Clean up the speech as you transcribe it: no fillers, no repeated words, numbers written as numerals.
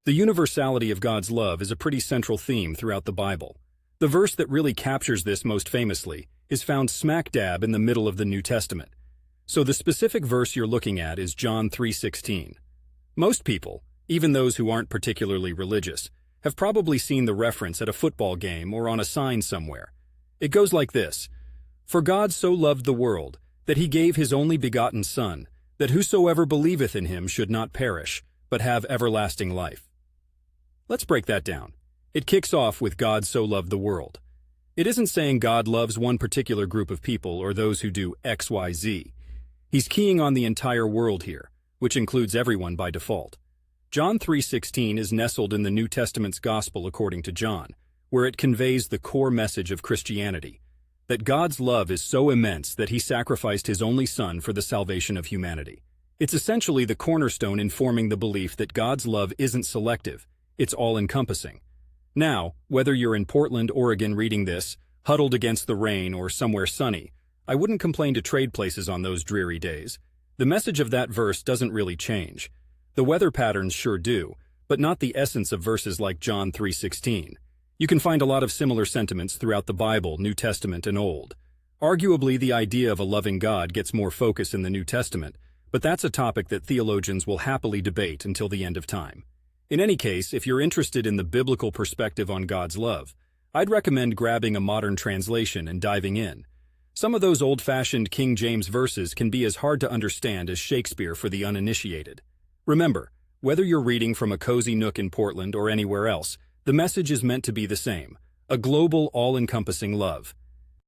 The universality of God's love is a pretty central theme throughout the Bible. The verse that really captures this most famously is found smack dab in the middle of the New Testament. So the specific verse you're looking at is John 3:16. Most people, even those who aren't particularly religious, have probably seen the reference at a football game or on a sign somewhere. It goes like this: "For God so loved the world, that he gave his only begotten Son, that whosoever believeth in him should not perish, but have everlasting life." Let's break that down. It kicks off with God so loved the world. It isn't saying God loves one particular group of people or those who do X, Y, Z. He's keying on the entire world here, which includes everyone by default. John 3:16 is nestled in the New Testament's Gospel according to John, where it conveys the core message of Christianity, that God's love is so immense that he sacrificed his only Son for the salvation of humanity. It's essentially the cornerstone informing the belief that God's love isn't selective, it's all-encompassing. Now, whether you're in Portland, Oregon reading this, huddled against the rain, or somewhere sunny, I wouldn't complain to trade places on those dreary days. The message of that verse doesn't really change. The weather patterns sure do, but not the essence of verses like John 3:16. You can find a lot of similar sentiments throughout the Bible, New Testament and Old. Arguably, the idea of a loving God gets more focus in the New Testament, but that's a topic that theologians will happily debate until the end of time. In any case, if you're interested in the biblical perspective on God's love, I'd recommend grabbing a modern translation and diving in. Some of those old-fashioned King James verses can be as hard to understand as Shakespeare for the uninitiated. Remember, whether you're reading from a cozy nook in Portland or anywhere else, the message is meant to be the same: a global, all-encompassing love.